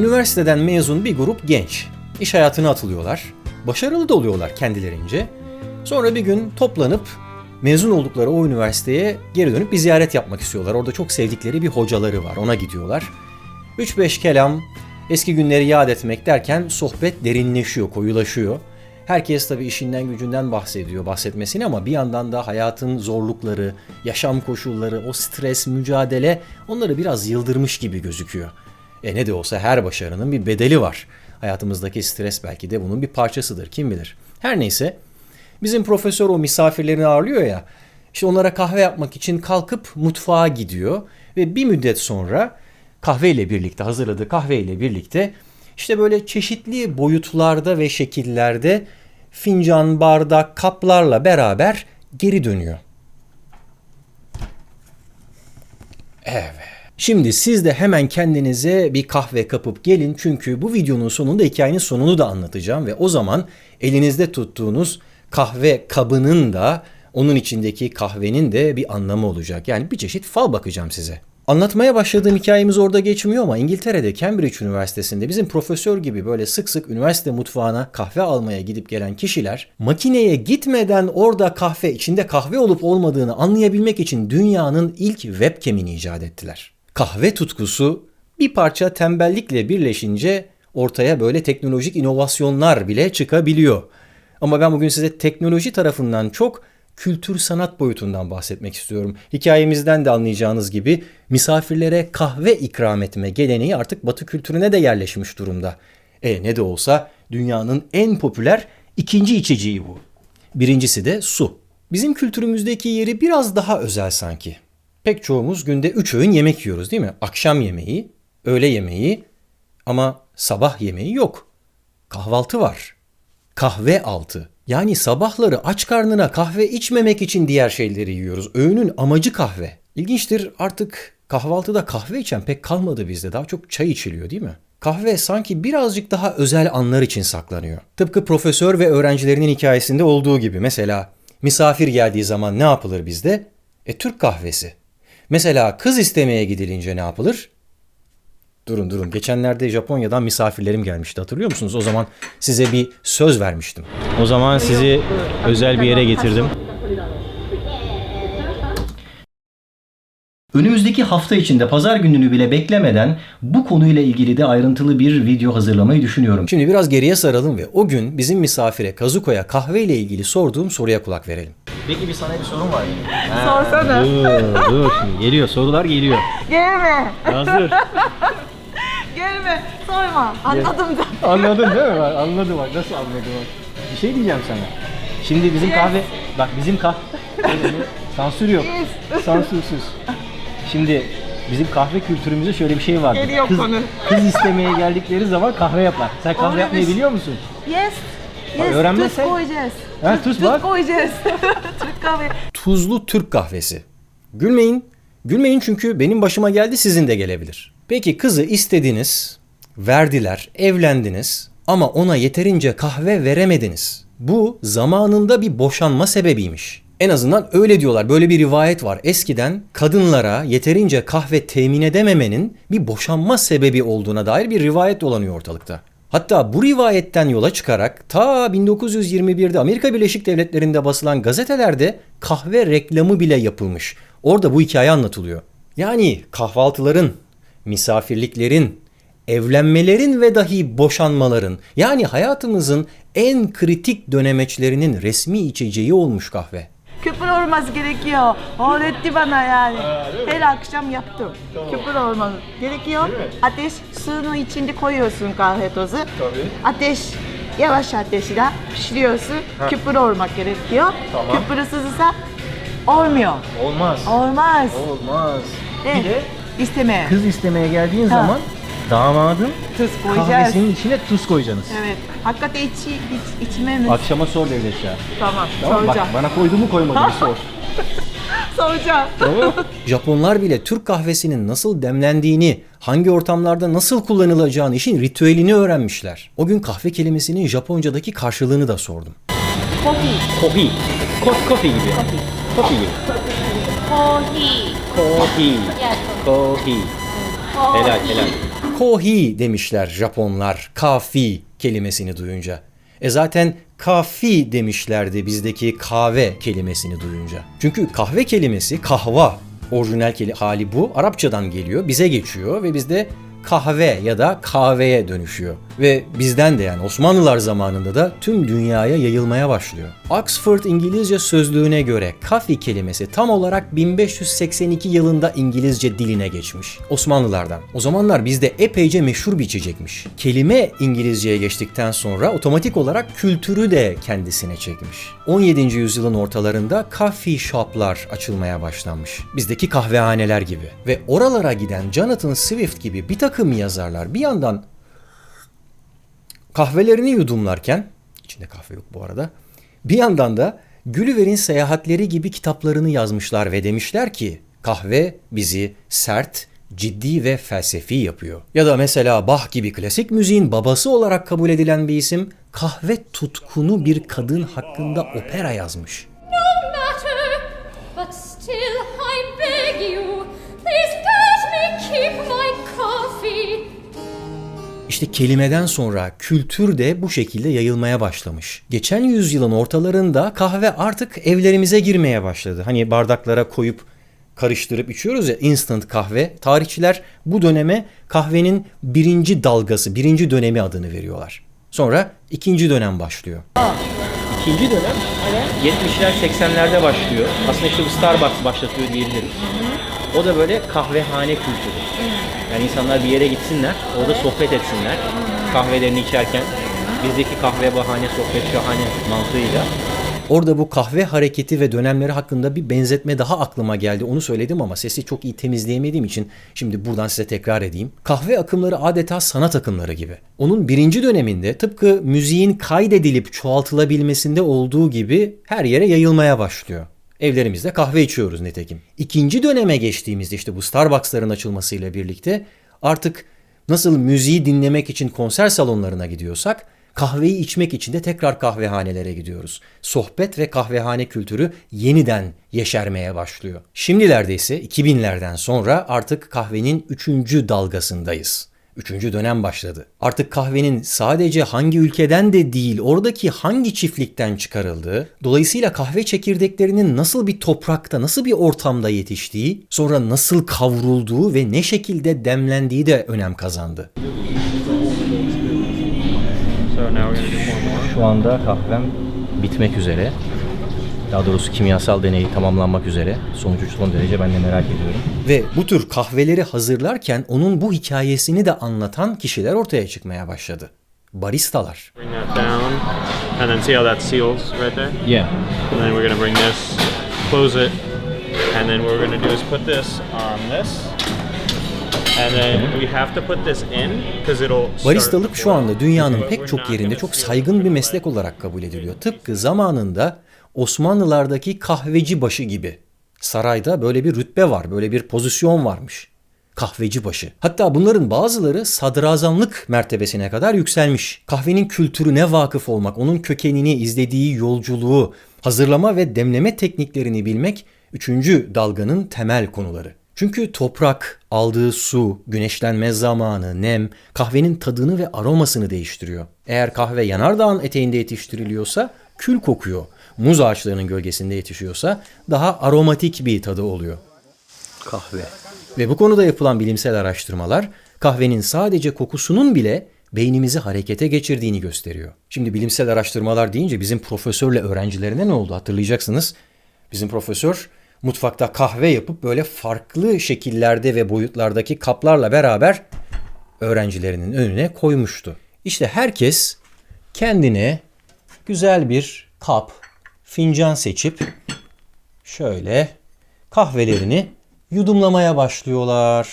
Üniversiteden mezun bir grup genç. İş hayatına atılıyorlar. Başarılı da oluyorlar kendilerince. Sonra bir gün toplanıp mezun oldukları o üniversiteye geri dönüp bir ziyaret yapmak istiyorlar. Orada çok sevdikleri bir hocaları var, ona gidiyorlar. 3-5 kelam, eski günleri yad etmek derken sohbet derinleşiyor, koyulaşıyor. Herkes tabii işinden gücünden bahsediyor, bahsetmesini, ama bir yandan da hayatın zorlukları, yaşam koşulları, o stres, mücadele onları biraz yıldırmış gibi gözüküyor. Ne de olsa her başarının bir bedeli var. Hayatımızdaki stres belki de bunun bir parçasıdır, kim bilir. Her neyse, bizim profesör o misafirlerini ağırlıyor ya, işte onlara kahve yapmak için kalkıp mutfağa gidiyor ve bir müddet sonra kahveyle birlikte, hazırladığı kahveyle birlikte işte böyle çeşitli boyutlarda ve şekillerde fincan, bardak, kaplarla beraber geri dönüyor. Evet. Şimdi siz de hemen kendinize bir kahve kapıp gelin, çünkü bu videonun sonunda hikayenin sonunu da anlatacağım ve o zaman elinizde tuttuğunuz kahve kabının da, onun içindeki kahvenin de bir anlamı olacak. Yani bir çeşit fal bakacağım size. Anlatmaya başladığım hikayemiz orada geçmiyor ama İngiltere'de Cambridge Üniversitesi'nde bizim profesör gibi böyle sık sık üniversite mutfağına kahve almaya gidip gelen kişiler makineye gitmeden orada içinde kahve olup olmadığını anlayabilmek için dünyanın ilk webcam'ini icat ettiler. Kahve tutkusu bir parça tembellikle birleşince ortaya böyle teknolojik inovasyonlar bile çıkabiliyor. Ama ben bugün size teknoloji tarafından çok kültür sanat boyutundan bahsetmek istiyorum. Hikayemizden de anlayacağınız gibi misafirlere kahve ikram etme geleneği artık Batı kültürüne de yerleşmiş durumda. Ne de olsa dünyanın en popüler ikinci içeceği bu. Birincisi de su. Bizim kültürümüzdeki yeri biraz daha özel sanki. Pek çoğumuz günde 3 öğün yemek yiyoruz, değil mi? Akşam yemeği, öğle yemeği, ama sabah yemeği yok. Kahvaltı var. Kahve altı. Yani sabahları aç karnına kahve içmemek için diğer şeyleri yiyoruz. Öğünün amacı kahve. İlginçtir, artık kahvaltıda kahve içen pek kalmadı bizde. Daha çok çay içiliyor, değil mi? Kahve sanki birazcık daha özel anlar için saklanıyor. Tıpkı profesör ve öğrencilerinin hikayesinde olduğu gibi. Mesela misafir geldiği zaman ne yapılır bizde? Türk kahvesi. Mesela kız istemeye gidilince ne yapılır? Durun. Geçenlerde Japonya'dan misafirlerim gelmişti. Hatırlıyor musunuz? O zaman size bir söz vermiştim. O zaman sizi özel bir yere getirdim. Önümüzdeki hafta içinde pazar gününü bile beklemeden bu konuyla ilgili de ayrıntılı bir video hazırlamayı düşünüyorum. Şimdi biraz geriye saralım ve o gün bizim misafire Kazuko'ya kahveyle ilgili sorduğum soruya kulak verelim. Peki sana bir sorun var. Sorsana. Dur şimdi geliyor, sorular geliyor. Gelme. Hazır. Gelme. Sorma. Anladım da. Anladın değil mi? Anladım bak. Nasıl anladım bak. Bir şey diyeceğim sana. Şimdi bizim kahve... Bak bizim kahve... Sansür yok. Sansürsüz. Şimdi bizim kahve kültürümüzde şöyle bir şey vardır. Geliyor konu. Kız istemeye geldikleri zaman kahve yapar. Sen kahve yapmayı biliyor musun? Yes. Öğrenmezsen... Tuz koyacağız. Tuz bak. Koyacağız. Türk kahve. Tuzlu Türk kahvesi. Gülmeyin. Gülmeyin, çünkü benim başıma geldi, sizin de gelebilir. Peki kızı istediniz, verdiler, evlendiniz ama ona yeterince kahve veremediniz. Bu zamanında bir boşanma sebebiymiş. En azından öyle diyorlar. Böyle bir rivayet var. Eskiden kadınlara yeterince kahve temin edememenin bir boşanma sebebi olduğuna dair bir rivayet dolanıyor ortalıkta. Hatta bu rivayetten yola çıkarak ta 1921'de Amerika Birleşik Devletleri'nde basılan gazetelerde kahve reklamı bile yapılmış. Orada bu hikaye anlatılıyor. Yani kahvaltıların, misafirliklerin, evlenmelerin ve dahi boşanmaların, yani hayatımızın en kritik dönemeçlerinin resmi içeceği olmuş kahve. Küpür olması gerekiyor. Öğretti bana yani. Her akşam yaptım. Küpür olması gerekiyor. Ateş suyun içinde koyuyorsun kahve tozu. Tabii. Ateş yavaş ateşle pişiriyorsun. Küpür olmak gerekiyor. Tamam. Küpürsüzse olmuyor. Olmaz. Olmaz. Olmaz. Evet. Bir de İsteme. kız istemeye geldiğin zaman damadın Tuz koyacağız. kahvesinin içine tuz koyacaksınız. Evet. Hakikaten içmemiz. Akşama sor devlet ya. Tamam. Tamam, Soracağım. bak bana koydu mu koymadı mı sor. Soracağım. Japonlar bile Türk kahvesinin nasıl demlendiğini, hangi ortamlarda nasıl kullanılacağını, işin ritüelini öğrenmişler. O gün kahve kelimesinin Japonca'daki karşılığını da sordum. Kofi. Kofi gibi. Kofi gibi. Kohi. Kofi. Yes. Kofi. Helal. Kohi demişler Japonlar kafi kelimesini duyunca. Zaten kafi demişlerdi bizdeki kahve kelimesini duyunca. Çünkü kahve kelimesi kahva, orijinal hali bu. Arapçadan geliyor, bize geçiyor ve bizde kahve ya da kahveye dönüşüyor. Ve bizden de yani Osmanlılar zamanında da tüm dünyaya yayılmaya başlıyor. Oxford İngilizce Sözlüğü'ne göre kafi kelimesi tam olarak 1582 yılında İngilizce diline geçmiş. Osmanlılardan. O zamanlar bizde epeyce meşhur bir içecekmiş. Kelime İngilizceye geçtikten sonra otomatik olarak kültürü de kendisine çekmiş. 17. yüzyılın ortalarında coffee shop'lar açılmaya başlanmış. Bizdeki kahvehaneler gibi. Ve oralara giden Jonathan Swift gibi bir takım yazarlar bir yandan kahvelerini yudumlarken, içinde kahve yok bu arada, bir yandan da Gulliver'in Seyahatleri gibi kitaplarını yazmışlar ve demişler ki kahve bizi sert, ciddi ve felsefi yapıyor. Ya da mesela Bach gibi klasik müziğin babası olarak kabul edilen bir isim kahve tutkunu bir kadın hakkında opera yazmış. No matter, but still I beg you, please let me keep my coffee. İşte kelimeden sonra kültür de bu şekilde yayılmaya başlamış. Geçen yüzyılın ortalarında kahve artık evlerimize girmeye başladı. Hani bardaklara koyup karıştırıp içiyoruz ya, instant kahve. Tarihçiler bu döneme kahvenin birinci dalgası, birinci dönemi adını veriyorlar. Sonra ikinci dönem başlıyor. İkinci dönem 70'ler 80'lerde başlıyor. Aslında işte bu Starbucks başlatıyor diyebiliriz. O da böyle kahvehane kültürü. Yani insanlar bir yere gitsinler, orada sohbet etsinler. Kahvelerini içerken bizdeki kahve bahane, sohbet şahane mantığıyla. Orada bu kahve hareketi ve dönemleri hakkında bir benzetme daha aklıma geldi. Onu söyledim ama sesi çok iyi temizleyemediğim için şimdi buradan size tekrar edeyim. Kahve akımları adeta sanat akımları gibi. Onun birinci döneminde tıpkı müziğin kaydedilip çoğaltılabilmesinde olduğu gibi her yere yayılmaya başlıyor. Evlerimizde kahve içiyoruz nitekim. İkinci döneme geçtiğimizde işte bu Starbucks'ların açılmasıyla birlikte artık nasıl müziği dinlemek için konser salonlarına gidiyorsak kahveyi içmek için de tekrar kahvehanelere gidiyoruz. Sohbet ve kahvehane kültürü yeniden yeşermeye başlıyor. Şimdilerde ise 2000'lerden sonra artık kahvenin 3. dalgasındayız. 3. dönem başladı. Artık kahvenin sadece hangi ülkeden de değil, oradaki hangi çiftlikten çıkarıldığı, dolayısıyla kahve çekirdeklerinin nasıl bir toprakta, nasıl bir ortamda yetiştiği, sonra nasıl kavrulduğu ve ne şekilde demlendiği de önem kazandı. Şu anda kahvem bitmek üzere. Daha doğrusu kimyasal deneyi tamamlanmak üzere. Sonucu son derece ben de merak ediyorum. Ve bu tür kahveleri hazırlarken onun bu hikayesini de anlatan kişiler ortaya çıkmaya başladı. Baristalar. Bring that down, and then see how that seals right there? Yeah. And then we're gonna bring this, close it, and then what we're gonna do is put this on this. And then we have to put this in because it'll start. Baristalık şu anda dünyanın pek çok yerinde çok saygın bir meslek olarak kabul ediliyor. Tıpkı zamanında Osmanlılardaki kahveci başı gibi. Sarayda böyle bir rütbe var, böyle bir pozisyon varmış. Kahveci başı. Hatta bunların bazıları sadrazamlık mertebesine kadar yükselmiş. Kahvenin kültürüne vakıf olmak, onun kökenini, izlediği yolculuğu, hazırlama ve demleme tekniklerini bilmek 3. dalganın temel konuları. Çünkü toprak, aldığı su, güneşlenme zamanı, nem, kahvenin tadını ve aromasını değiştiriyor. Eğer kahve yanardağın eteğinde yetiştiriliyorsa kül kokuyor. Muz ağaçlarının gölgesinde yetişiyorsa daha aromatik bir tadı oluyor. Kahve. Ve bu konuda yapılan bilimsel araştırmalar kahvenin sadece kokusunun bile beynimizi harekete geçirdiğini gösteriyor. Şimdi bilimsel araştırmalar deyince bizim profesörle öğrencilerine ne oldu hatırlayacaksınız. Bizim profesör mutfakta kahve yapıp böyle farklı şekillerde ve boyutlardaki kaplarla beraber öğrencilerinin önüne koymuştu. İşte herkes kendine güzel bir kap, fincan seçip şöyle kahvelerini yudumlamaya başlıyorlar.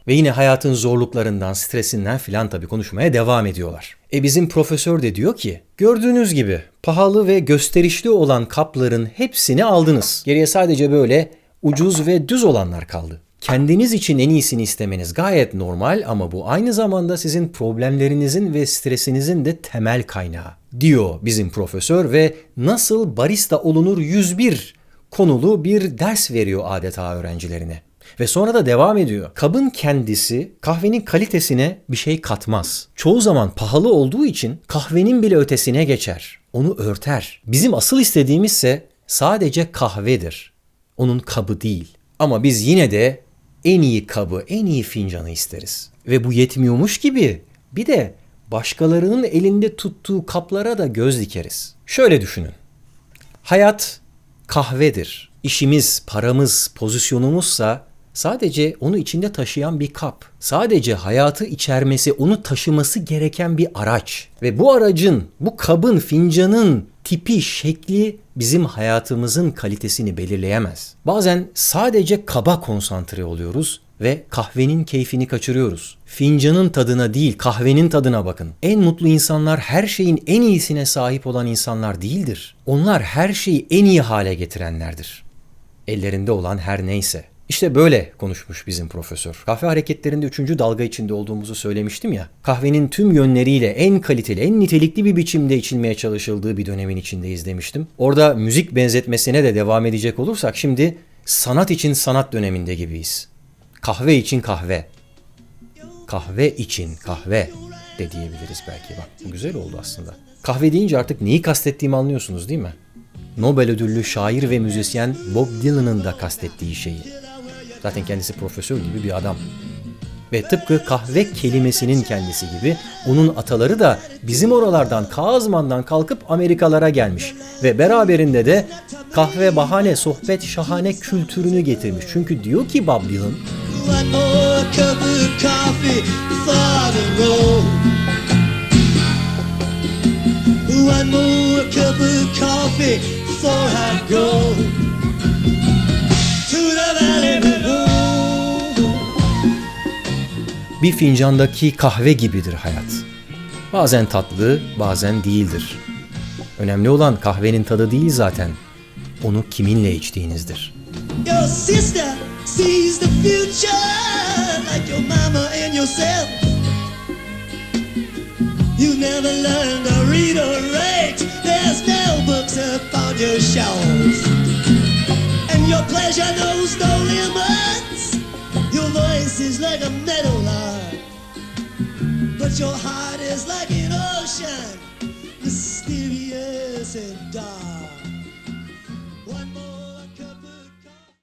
Ve yine hayatın zorluklarından, stresinden filan tabii konuşmaya devam ediyorlar. Bizim profesör de diyor ki, gördüğünüz gibi pahalı ve gösterişli olan kapların hepsini aldınız. Geriye sadece böyle ucuz ve düz olanlar kaldı. Kendiniz için en iyisini istemeniz gayet normal ama bu aynı zamanda sizin problemlerinizin ve stresinizin de temel kaynağı, diyor bizim profesör ve nasıl barista olunur 101 konulu bir ders veriyor adeta öğrencilerine. Ve sonra da devam ediyor. Kabın kendisi kahvenin kalitesine bir şey katmaz. Çoğu zaman pahalı olduğu için kahvenin bile ötesine geçer. Onu örter. Bizim asıl istediğimizse sadece kahvedir. Onun kabı değil. Ama biz yine de en iyi kabı, en iyi fincanı isteriz. Ve bu yetmiyormuş gibi bir de başkalarının elinde tuttuğu kaplara da göz dikeriz. Şöyle düşünün. Hayat kahvedir. İşimiz, paramız, pozisyonumuzsa sadece onu içinde taşıyan bir kap. Sadece hayatı içermesi, onu taşıması gereken bir araç. Ve bu aracın, bu kabın, fincanın tipi, şekli bizim hayatımızın kalitesini belirleyemez. Bazen sadece kaba konsantre oluyoruz ve kahvenin keyfini kaçırıyoruz. Fincanın tadına değil, kahvenin tadına bakın. En mutlu insanlar her şeyin en iyisine sahip olan insanlar değildir. Onlar her şeyi en iyi hale getirenlerdir. Ellerinde olan her neyse. İşte böyle konuşmuş bizim profesör. Kahve hareketlerinde 3. dalga içinde olduğumuzu söylemiştim ya. Kahvenin tüm yönleriyle en kaliteli, en nitelikli bir biçimde içilmeye çalışıldığı bir dönemin içindeyiz demiştim. Orada müzik benzetmesine de devam edecek olursak şimdi sanat için sanat döneminde gibiyiz. Kahve için kahve. Kahve için kahve de diyebiliriz belki. Bak bu güzel oldu aslında. Kahve deyince artık neyi kastettiğimi anlıyorsunuz değil mi? Nobel ödüllü şair ve müzisyen Bob Dylan'ın da kastettiği şeyi. Zaten kendisi profesör gibi bir adam. Ve tıpkı kahve kelimesinin kendisi gibi onun ataları da bizim oralardan Kazman'dan kalkıp Amerikalara gelmiş. Ve beraberinde de kahve bahane, sohbet şahane kültürünü getirmiş. Çünkü diyor ki Bob Dylan, One more cup of coffee for the road. One more cup of coffee before I go to the valley below. bir fincandaki kahve gibidir hayat. Bazen tatlı, bazen değildir. Önemli olan kahvenin tadı değil zaten. Onu kiminle içtiğinizdir. Your sister sees the future like your mama and yourself. You never learned to read or write. There's no books up on your shelf. And your pleasure knows no limits. Your voice is like a meadowlark, but your heart is like an ocean, mysterious and dark.